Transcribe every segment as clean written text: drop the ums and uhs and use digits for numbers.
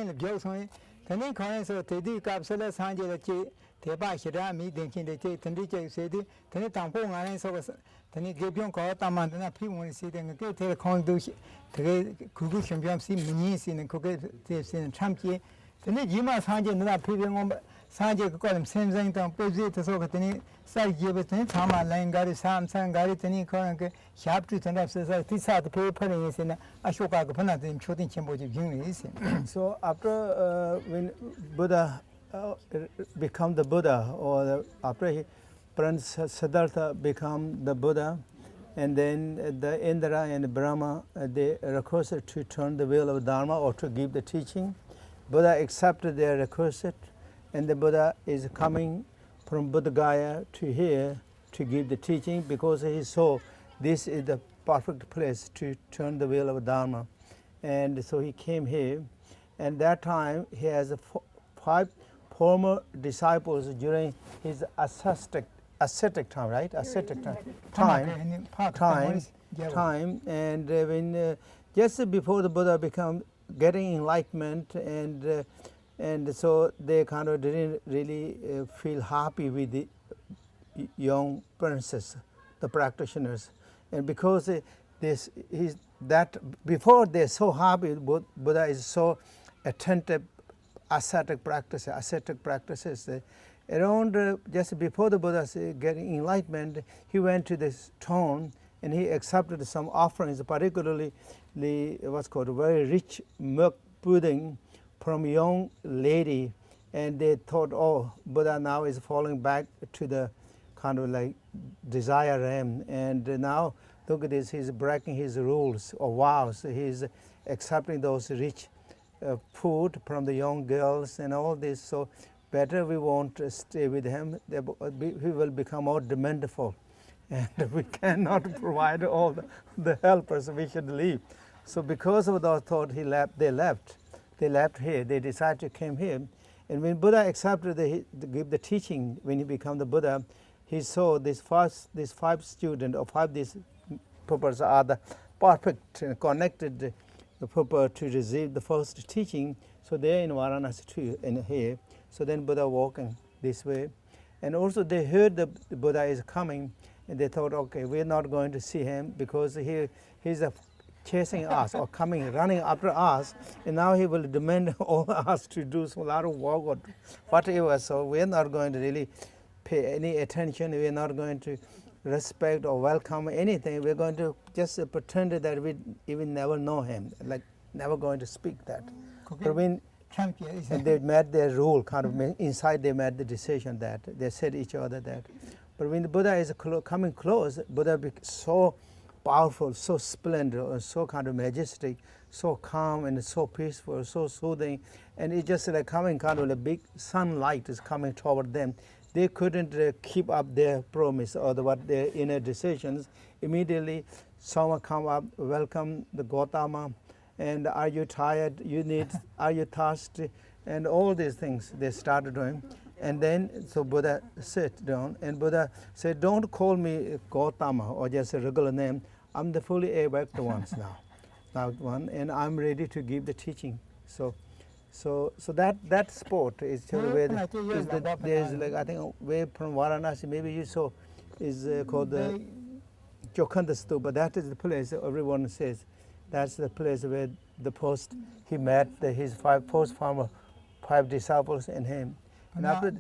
in the Joson, Tani Coins or Teddy Capsula Sanjay, Teba Shirami, thinking the Tendija City, Tani Tampon, and so Tani Gabion called Tamandana, people sitting and take a conduction, Kugu Champion, see Minis in the Cookers in Champion. Tani Jima Sanjay, not people Sanjay called him same thing, Posit, so Tani, Sai Gibbon, Tama, Langari, Sam, Sangari, Tani, Koranke, Sharp to turn up, says, this are the paper in Ashoka Panat in shooting Chamboji. So after when Buddha become the Buddha, or after Prince Siddhartha become the Buddha, and then the Indra and Brahma, they requested to turn the wheel of Dharma or to give the teaching. Buddha accepted their request, and the Buddha is coming from Buddha Gaya to here to give the teaching because he saw this is the perfect place to turn the wheel of Dharma. And so he came here, and that time he has 5 former disciples during his ascetic time, right? Ascetic time, and when just before the Buddha become getting enlightenment, and so they kind of didn't really feel happy with the young princess, the practitioners, and because before they're so happy, Buddha is so attentive, ascetic practices. Around just before the Buddha getting enlightenment, he went to this town and he accepted some offerings, particularly what's called very rich milk pudding from a young lady, and they thought, oh, Buddha now is falling back to the kind of like desire realm, and now look at this, he's breaking his rules or vows, he's accepting those rich food from the young girls and all this, so better we won't stay with him, he will become more demandful, and we cannot provide all the helpers, we should leave. So because of that thought, they left here, they decided to come here. And when Buddha accepted to give the teaching, when he became the Buddha, he saw these 5 students, or 5 these purposes are the perfect connected purpose to receive the first teaching. So they're in Varanasi too, in here. So then Buddha walking this way. And also they heard the Buddha is coming, and they thought, okay, we're not going to see him because he's chasing us or running after us, and now he will demand all us to do a lot of work or whatever. So we're not going to really pay any attention. We're not going to respect or welcome anything. We're going to just pretend that we even never know him, like never going to speak that. But when and they made their rule, kind of inside they made the decision that they said each other that. But when the Buddha is coming close, Buddha so powerful, so splendid, so kind of majestic, so calm and so peaceful, so soothing, and it's just like coming kind of a big sunlight is coming toward them. They couldn't keep up their promise or their inner decisions. Immediately, someone come up, welcome the Gautama, and are you tired? Are you thirsty? And all these things they started doing. And then, so Buddha sat down, and Buddha said, don't call me Gautama or just a regular name. I'm the fully awaked ones now one, and I'm ready to give the teaching. So that spot is where there's like, I think way from Varanasi, maybe you saw, is called the Jokhanda Stupa. That is the place everyone says. That's the place where he met his 5 disciples and him. And after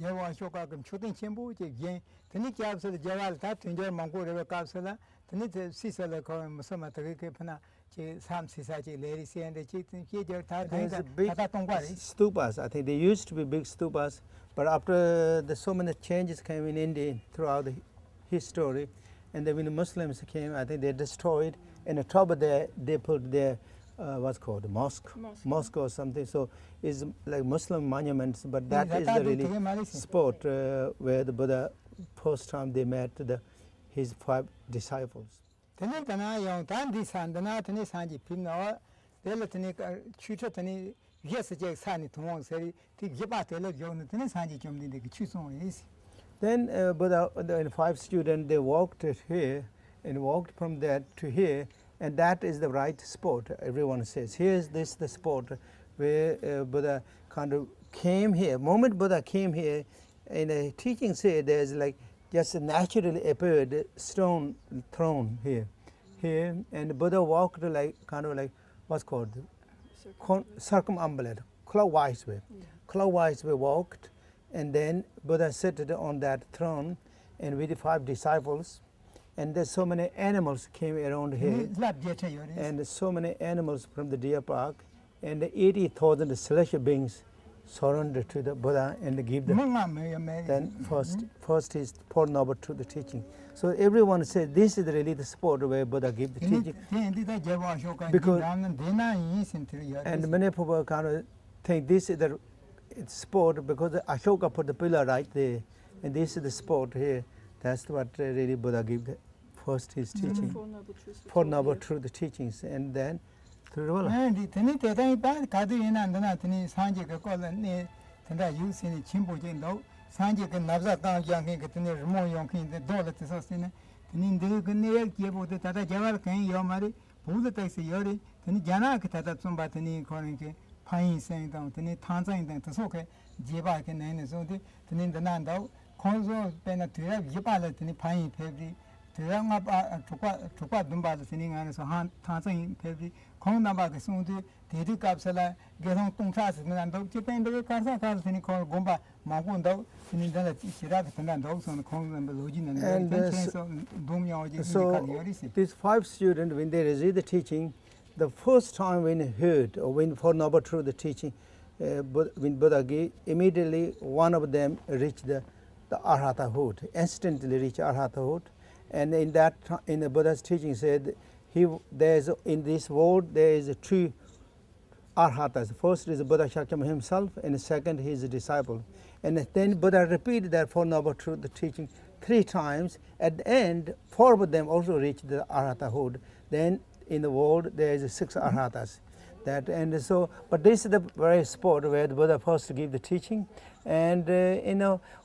stupas, I think they used to be big stupas, but after so many changes came in India throughout the history, and then when the Muslims came, I think they destroyed, and on top of that they put their what's called mosque or something. So it's like Muslim monuments, but that is the really spot where the Buddha first time they met his 5 disciples. Then Buddha and 5 students, they walked here and walked from there to here, and that is the right spot, everyone says. Here is the spot, where Buddha kind of came here. Moment Buddha came here, in a teaching say there's like just a naturally appeared stone throne here, and Buddha walked like kind of like what's called circumambulate, clockwise way. Clockwise way walked, and then Buddha sat on that throne, and with the 5 disciples, and there's so many animals came around here, and so many animals from the deer park, and 80,000 celestial beings surrender to the Buddha and give the then first is pour over to the teaching. So everyone said this is really the spot where Buddha gave the teaching. Because and many people kind of think this is the spot because Ashoka put the pillar right there, and this is the spot here. That's what really Buddha gave the first his teaching. Four noble truth the teachings, and then through the world. So these 5 students, when they received the teaching, the first time when they heard or when for Noble Truth the teaching, when Buddha gave, immediately one of them reached the Arhatahood, instantly reached Arhatahood. And in that, in the Buddha's teaching said, there's in this world there is 2 Arhatas. First is Buddha Shakyamuni himself, and the second his disciple. And then Buddha repeated that for Noble Truth the teaching 3 times. At the end, 4 of them also reached the Arhatahood. Then in the world there is 6 Arhatas. That and so, but this is the very spot where the Buddha first gave the teaching, and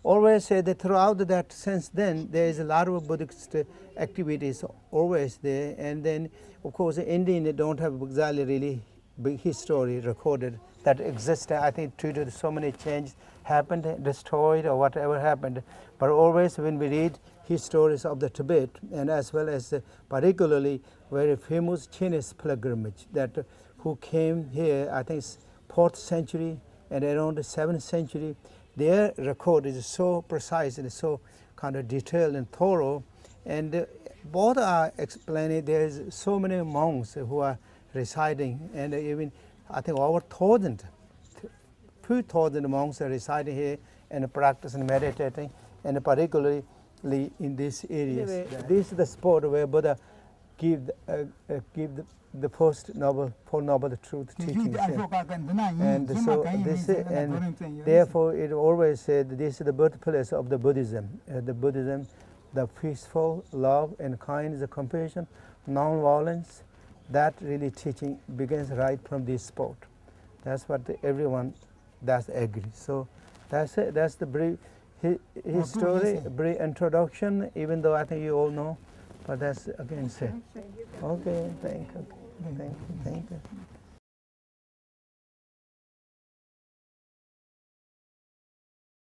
always say that throughout that since then there is a lot of Buddhist activities always there, and then of course Indian they don't have exactly really big history recorded that exists. I think due to so many changes happened, destroyed or whatever happened, but always when we read histories of the Tibet, and as well as particularly very famous Chinese pilgrimage that who came here, I think 4th century and around the 7th century, their record is so precise and so kind of detailed and thorough, and both are explaining there is so many monks who are residing, and even I think over 2,000 monks are residing here and practicing meditating, and particularly in this area. This is the spot where Buddha give the first Four Noble Truth teachings. And so this and therefore it always said this is the birthplace of the Buddhism. The Buddhism, the peaceful love and kindness, the compassion, non-violence, that really teaching begins right from this spot. That's what everyone does agree. So that's it. That's the brief his story, brief introduction, even though I think you all know. But that's again said. Okay, thank you.